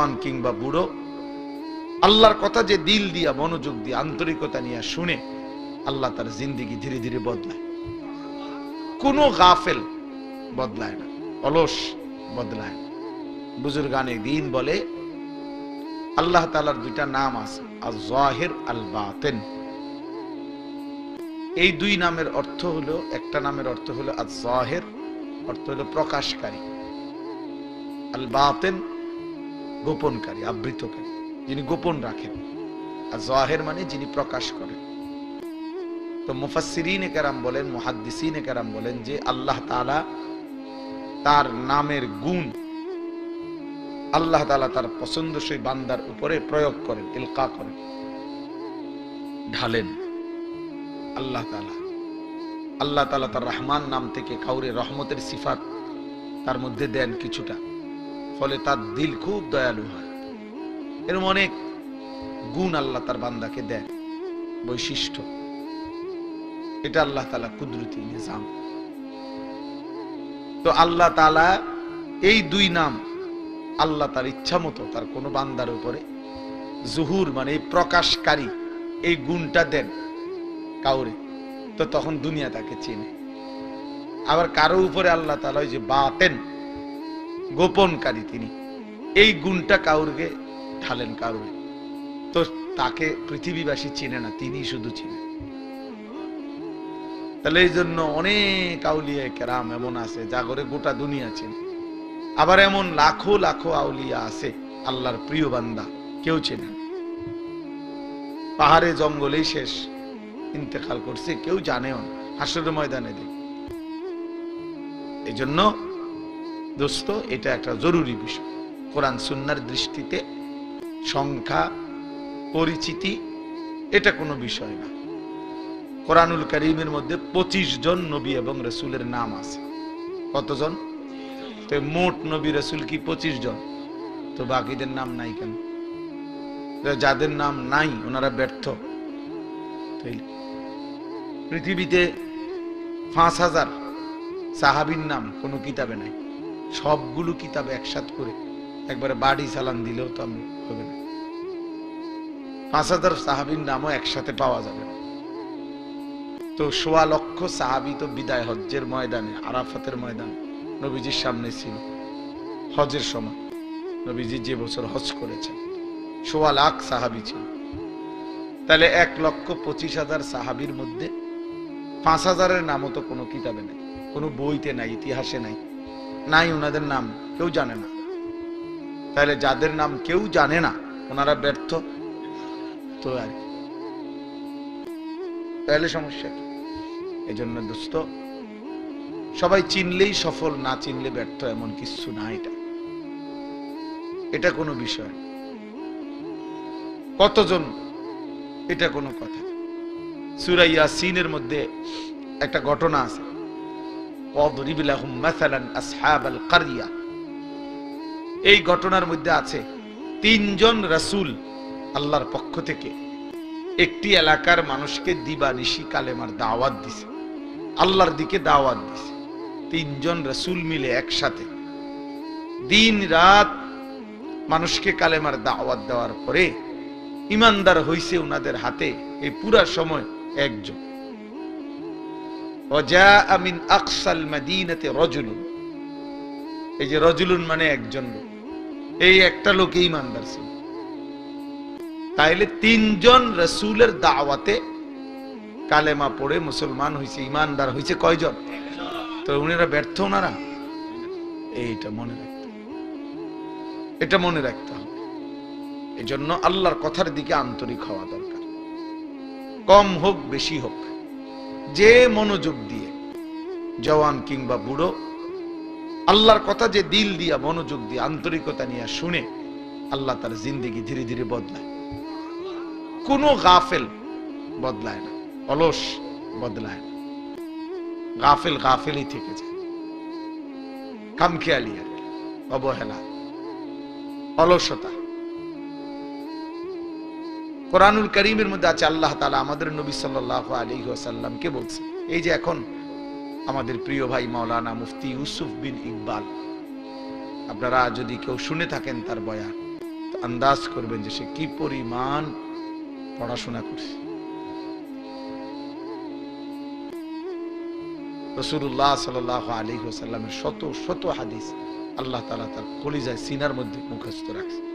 জওয়ান কিংবা বুড়ো আল্লাহর কথা যে দিল দিয়া মনোযোগ দিয়ে আন্তরিকতা নিয়ে শুনে আল্লাহ তার জিন্দেগি ধীরে ধীরে বদলায়। কোনো গাফেল বদলায় না, অলস বদলায় না। বুজুর্গানে দ্বীন বলে আল্লাহ তাআলার দুইটা নাম আছে, আয-যাহির আল-বাতিন। এই দুই নামের অর্থ হলো, একটা নামের অর্থ হলো আয-যাহির, অর্থ হলো প্রকাশকারী, আল-বাতিন গোপনকারী, আবৃতকারী, যিনি গোপন রাখেন। আর যাহির মানে যিনি প্রকাশ করেন। তো মুফাসসিরিনে কেরাম বলেন, মুহাদ্দিসিনে কেরাম বলেন যে আল্লাহ তাআলা তার নামের গুণ আল্লাহ তাআলা তার পছন্দসই বান্দার উপরে প্রয়োগ করেন, ইলকা করেন, ঢালেন। আল্লাহ তাআলা তার রহমান নাম থেকে কাউরে রহমতের সিফাত তার মধ্যে দেন কিছুটা, ফলে তার দিল খুব দয়ালু হয়। এরকম অনেক গুণ আল্লাহ তার বান্দাকে দেন, বৈশিষ্ট্য। এটা আল্লাহ তাআলা কুদরতি নিজাম। তো আল্লাহ তাআলা এই দুই নাম আল্লাহ তার ইচ্ছা মতো তার কোন বান্দার উপরে জুহুর মানে প্রকাশকারী এই গুণটা দেন কাউরে, তো তখন দুনিয়া তাকে চেনে। আবার কারো উপরে আল্লাহ তাআলা ওই যে বাতেন গোপনকারী, তিনি এই গুণটা কাউরকে ঢালেন কাউরে, তো তাকে পৃথিবীবাসী চিনে না, তিনি শুধু চিনে। তাহলে এই জন্য অনেক আউলিয়া কেরাম এমন আছে যা করে গোটা দুনিয়া চেনে। আবার এমন লাখো লাখো আউলিয়া আছে আল্লাহর প্রিয় বান্দা কেউ চেনে না, পাহাড়ে জঙ্গলেই শেষ, ইন্তেকাল করছে, কেউ জানেও না, হাসরের ময়দানে দেখ। এই জন্য দোস্ত এটা একটা জরুরি বিষয়। কোরআন সুন্নাহর দৃষ্টিতে সংখ্যা পরিচিতি এটা কোনো বিষয় না। কোরআনুল কারীমের মধ্যে 25 জন নবী এবং রাসূলের নাম আছে। কতজন? তো মোট নবী রাসূল কি 25 জন? তো বাকিদের নাম নাই কেন? যাদের নাম নাই ওনারা ব্যর্থ। পৃথিবীতে 5000 সাহাবীর নাম কোনো কিতাবে নাই, সবগুলো কিতাবে একসাথ করে একবারে বাড়ি চালান দিলেও তো আমি হবে না। 5000 সাহাবীর নামও একসাথে পাওয়া যাবে না। তো 1.25 লক্ষ সাহাবী তো বিদায় হজ্জের ময়দানে, আরাফাতের ময়দানে নবীজির সামনে ছিল হজের সময়। নবীজি যে বছর হজ করেছেন 1.25 লাখ সাহাবী ছিল। তাহলে 1,25,000 সাহাবীর মধ্যে 5000-এর নামও তো কোনো কিতাবে নাই, কোনো বইতে নাই, ইতিহাসে নাই, নাই ওনাদের নাম কেউ জানে না। তাহলে যাদের নাম কেউ জানে না ওনারা ব্যর্থ তো আর কি, তাহলে সমস্যা কি? এই জন্য দোস্ত সবাই চিনলেই সফল, না চিনলে ব্যর্থ এমন কিছু না। এটা কোনো বিষয়, কতজন এটা কোনো কথা। সূরা ইয়াসিনের মধ্যে একটা ঘটনা আছে, ওয়াদরিব লাহুম মাসালান আসহাবাল কারিয়া। এই ঘটনার মধ্যে আছে 3 জন রাসূল আল্লাহর পক্ষ থেকে একটি এলাকার মানুষকে দিবানিশি কালেমার দাওয়াত দিছে, আল্লাহর দিকে দাওয়াত দিছে। 3 জন রাসূল মিলে একসাথে দিন রাত মানুষকে কালেমার দাওয়াত দেওয়ার পরে ইমানদার হইছে ওনাদের হাতে এই পুরা সময় একজন। ওয়াজা মিন আকসাল মাদিনাতি রাজুলুন, এই যে রাজুলুন মানে একজন লোক, এই একটা লোক ইমানদার ছিল। তাইলে 3 জন রাসূলের দাওয়াতে কালেমা পড়ে মুসলমান হইছে, ইমানদার হইছে কয়জন? তো উনারা ব্যর্থ, ওনারা এইটা মনে রাখতে, এটা মনে রাখতে হবে। এই জন্য আল্লাহর কথার দিকে আন্তরিক হওয়া দরকার, কম হোক বেশি হোক, যে মনোযোগ দিয়ে জওয়ান কিংবা বুড়ো আল্লাহর কথা যে দিল দিয়া মনোযোগ দিয়ে আন্তরিকতা নিয়ে শুনে আল্লাহ তার জিন্দেগি ধীরে ধীরে বদলায়। কোনো গাফেল বদলায় না, অলস বদলায় না, গাফেল গাফেলই থেকে যায়, খামখেয়ালি আর কি, অবহেলা, অলসতা। কোরআনুল কারীমের মধ্যে আছে আল্লাহ তাআলা আমাদের নবী সাল্লাল্লাহু আলাইহি ওয়াসাল্লামকে বলছে, এই যে এখন আমাদের প্রিয় ভাই মাওলানা মুফতি ইউসুফ বিন ইকবাল, আপনারা যদি কেউ শুনে থাকেন তার বয়ান, আন্দাজ করবেন যে সে কি পরিমাণ পড়াশোনা করছে। রাসূলুল্লাহ সাল্লাল্লাহু আলাইহি ওয়াসাল্লামের শত শত হাদিস আল্লাহ তাআলা তার কলিজায় সিনার মধ্যে মুখস্থ রাখছে।